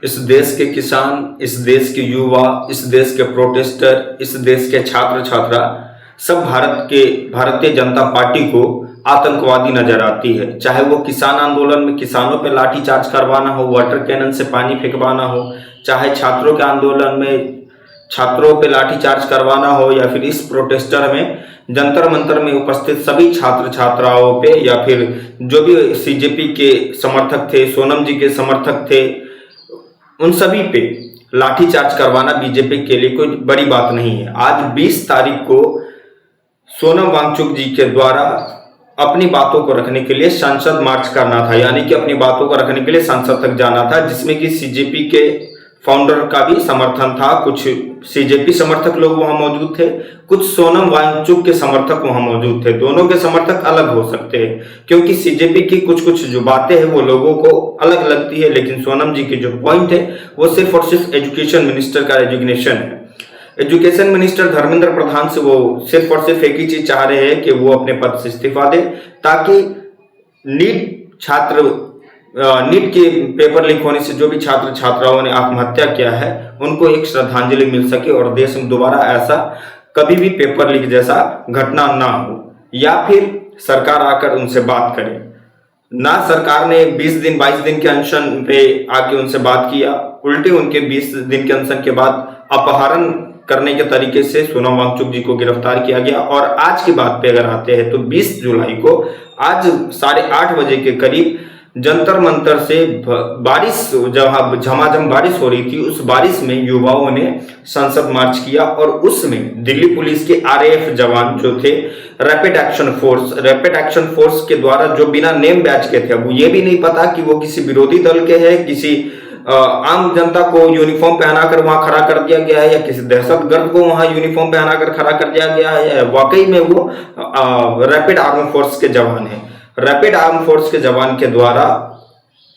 इस देश के किसान, इस देश के युवा, इस देश के प्रोटेस्टर, इस देश के छात्र छात्रा सब भारतीय जनता पार्टी को आतंकवादी नजर आती है। चाहे वो किसान आंदोलन में किसानों पे लाठीचार्ज करवाना हो, वाटर कैनन से पानी फेंकवाना हो, चाहे छात्रों के आंदोलन में छात्रों पे लाठीचार्ज करवाना हो, या फिर इस प्रोटेस्टर में जंतर मंतर में उपस्थित सभी छात्र छात्राओं पे, या फिर जो भी सीजेपी के समर्थक थे, सोनम जी के समर्थक थे, उन सभी पे लाठीचार्ज करवाना बीजेपी के लिए कोई बड़ी बात नहीं है। आज 20 तारीख को सोनम वांगचुक जी के द्वारा अपनी बातों को रखने के लिए संसद मार्च करना था, यानी कि अपनी बातों को रखने के लिए संसद तक जाना था, जिसमें कि सीजेपी के फाउंडर का भी समर्थन था। कुछ सीजेपी समर्थक लोग वहां मौजूद थे, कुछ सोनम वांगचुक के समर्थक वहां मौजूद थे। दोनों के समर्थक अलग हो सकते हैं, क्योंकि सीजेपी की कुछ कुछ जो बातें हैं वो लोगों को अलग लगती है, लेकिन सोनम जी की जो पॉइंट है वो सिर्फ और सिर्फ एजुकेशन मिनिस्टर का रेजिग्नेशन है। एजुकेशन मिनिस्टर धर्मेंद्र प्रधान से वो सिर्फ और सिर्फ एक ही चीज चाह रहे हैं कि वो अपने पद से इस्तीफा दे, ताकि नीट के पेपर लीक होने से जो भी छात्र छात्राओं ने आत्महत्या किया है उनको एक श्रद्धांजलि मिल सके और देश में दोबारा ऐसा कभी भी पेपर लीक जैसा घटना ना हो, या फिर सरकार आकर उनसे बात करे। ना सरकार ने 20 दिन 22 दिन के अनशन पे आके उनसे बात किया, उल्टे उनके 20 दिन के अनशन के बाद अपहरण करने के तरीके से सोनम वांगचुक जी को गिरफ्तार किया गया। और आज की बात पे अगर आते हैं तो 20 जुलाई को आज 8:30 बजे के करीब जंतर मंतर से बारिश, जहां झमाझम बारिश हो रही थी, उस बारिश में युवाओं ने संसद मार्च किया और उसमें दिल्ली पुलिस के आरएएफ जवान जो थे, रैपिड एक्शन फोर्स के द्वारा, जो बिना नेम बैच के थे, अब ये भी नहीं पता कि वो किसी विरोधी दल के हैं, किसी आम जनता को यूनिफॉर्म पहनाकर वहां खड़ा कर दिया गया है, या किसी दहशतगर्द को वहां यूनिफॉर्म पहनाकर खड़ा कर दिया गया है, वाकई में वो रैपिड आर्म फोर्स के जवान हैं। रैपिड आर्म फोर्स के जवान के द्वारा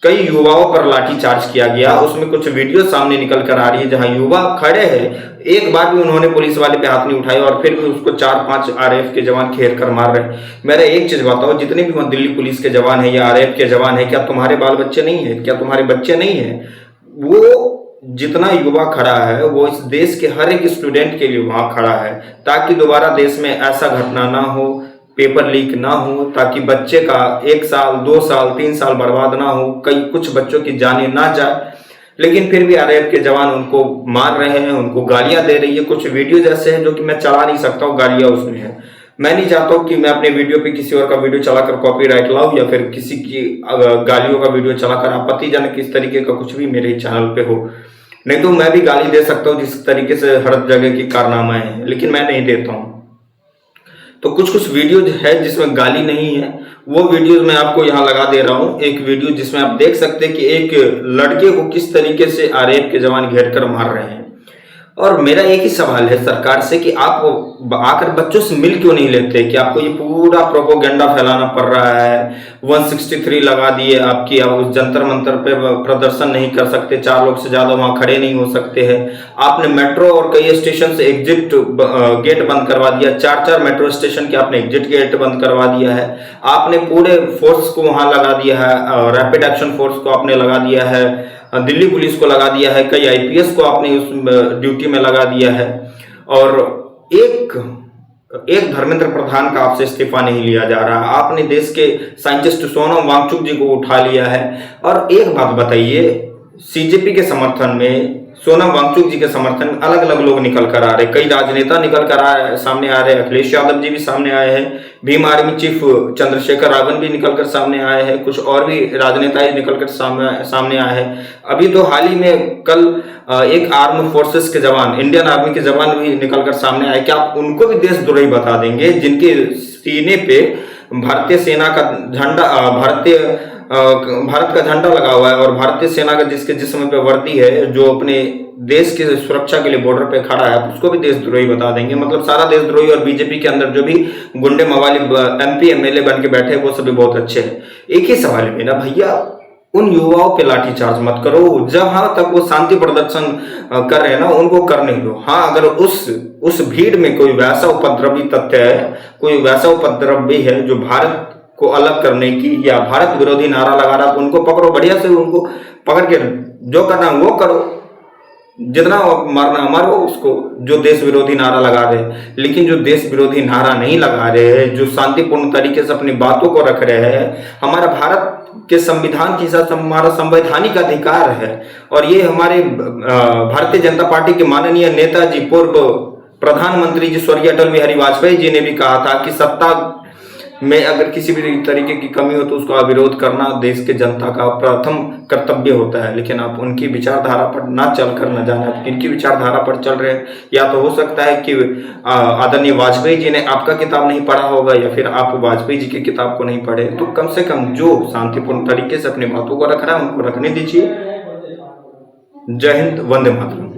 कई युवाओं पर लाठीचार्ज किया गया। उसमें कुछ वीडियो सामने निकल कर आ रही है जहां युवा खड़े हैं, एक बार भी उन्होंने पुलिस वाले पे हाथ नहीं उठाया और फिर भी उसको 4-5 आरएएफ के जवान घेर कर मार रहे हैं। मेरा एक चीज बताओ, जितने भी वहां दिल्ली पुलिस के जवान है या आरएएफ के जवान है, क्या तुम्हारे बाल बच्चे नहीं है? क्या तुम्हारे बच्चे नहीं है? वो जितना युवा खड़ा है वो इस देश के हर एक स्टूडेंट के लिए वहां खड़ा है, ताकि दोबारा देश में ऐसा घटना ना हो, पेपर लीक ना हो, ताकि बच्चे का 1 साल 2 साल 3 साल बर्बाद ना हो, कुछ बच्चों की जानें ना जाए। लेकिन फिर भी आरएएफ के जवान उनको मार रहे हैं, उनको गालियां दे रही है। कुछ वीडियो जैसे हैं जो कि मैं चला नहीं सकता हूँ, गालियां उसमें है। मैं नहीं चाहता हूँ कि मैं अपने वीडियो पे किसी और का वीडियो चलाकर कॉपीराइट लाऊं, या फिर किसी की गालियों का वीडियो चलाकर आपत्तिजनक इस तरीके का कुछ भी मेरे चैनल पे हो। नहीं तो मैं भी गाली दे सकता हूँ जिस तरीके से हर जगह की कारनामाएं हैं, लेकिन मैं नहीं देता हूँ। तो कुछ कुछ वीडियो है जिसमें गाली नहीं है, वो वीडियो मैं आपको यहाँ लगा दे रहा हूँ। एक वीडियो जिसमें आप देख सकते हैं कि एक लड़के को किस तरीके से आरएएफ के जवान घेर कर मार रहे हैं। और मेरा एक ही सवाल है सरकार से कि आप आकर बच्चों से मिल क्यों नहीं लेते, कि आपको ये पूरा प्रोपोगेंडा फैलाना पड़ रहा है। 163 लगा दिए आपकी, अब उस जंतर मंतर पे प्रदर्शन नहीं कर सकते, 4 लोग से ज्यादा वहां खड़े नहीं हो सकते हैं। आपने मेट्रो और कई स्टेशन से एग्जिट गेट बंद करवा दिया, 4-4 मेट्रो स्टेशन के आपने एग्जिट गेट बंद करवा दिया है। आपने पूरे फोर्स को वहां लगा दिया है, रैपिड एक्शन फोर्स को आपने लगा दिया है, दिल्ली पुलिस को लगा दिया है, कई आईपीएस को आपने उस ड्यूटी में लगा दिया है, और एक धर्मेंद्र प्रधान का आपसे इस्तीफा नहीं लिया जा रहा। आपने देश के साइंटिस्ट सोनम वांगचुक जी को उठा लिया है। और एक बात बताइए, सीजेपी के समर्थन में, सोनम वांगचुक जी के समर्थन में अलग अलग लोग निकल कर आ रहे, कई राजनेता निकल कर सामने आ रहे हैं। अखिलेश यादव जी भी सामने आए हैं, भीम आर्मी चीफ चंद्रशेखर रावत भी निकल कर सामने आए हैं, कुछ और भी राजनेता निकल कर सामने आए हैं। अभी तो हाल ही में कल एक आर्म फोर्सेस के जवान, इंडियन आर्मी के जवान भी निकल कर सामने आए। क्या आप उनको भी देशद्रोही बता देंगे, जिनके सीने पे भारतीय सेना का झंडा, भारत का झंडा लगा हुआ है, और भारतीय सेना का जिसके जिस्म पे वर्दी है, जो अपने देश की सुरक्षा के लिए बॉर्डर पे खड़ा है, उसको भी देशद्रोही बता देंगे? मतलब सारा देशद्रोही। और बीजेपी के अंदर जो भी गुंडे मवाली एमपी एमएलए बन के बैठे हैं वो सभी बहुत अच्छे हैं। एक ही सवाल है मेरा, भैया उन युवाओं पे लाठीचार्ज मत करो, जहां तक वो शांति प्रदर्शन कर रहे हैं ना, उनको करने दो। हाँ, अगर उस भीड़ में कोई वैसा उपद्रवी तथ्य है, कोई वैसा उपद्रवी है जो भारत को अलग करने की या भारत विरोधी नारा लगा रहा है, उनको पकड़ो, बढ़िया से उनको पकड़ के जो करना है वो करो, जितना मारना मारो उसको, जो देश विरोधी नारा लगा रहे हैं। लेकिन जो देश विरोधी नारा नहीं लगा रहे हैं, जो शांतिपूर्ण तरीके से अपनी बातों को रख रहे हैं, हमारा भारत के संविधान के साथ हमारा संवैधानिक अधिकार है। और ये हमारे भारतीय जनता पार्टी के माननीय नेताजी, पूर्व प्रधानमंत्री जी स्वर्गीय अटल बिहारी वाजपेयी जी ने भी कहा था कि सत्ता में अगर किसी भी तरीके की कमी हो तो उसका विरोध करना देश के जनता का प्रथम कर्तव्य होता है। लेकिन आप उनकी विचारधारा पर ना चलकर न जाने आप किनकी विचारधारा पर चल रहे हैं। या तो हो सकता है कि आदरणीय वाजपेयी जी ने आपका किताब नहीं पढ़ा होगा, या फिर आप वाजपेयी जी की किताब को नहीं पढ़े। तो कम से कम जो शांतिपूर्ण तरीके से अपनी बातों को रख रहा है उनको रखने दीजिए। जय हिंद, वंदे मातरम।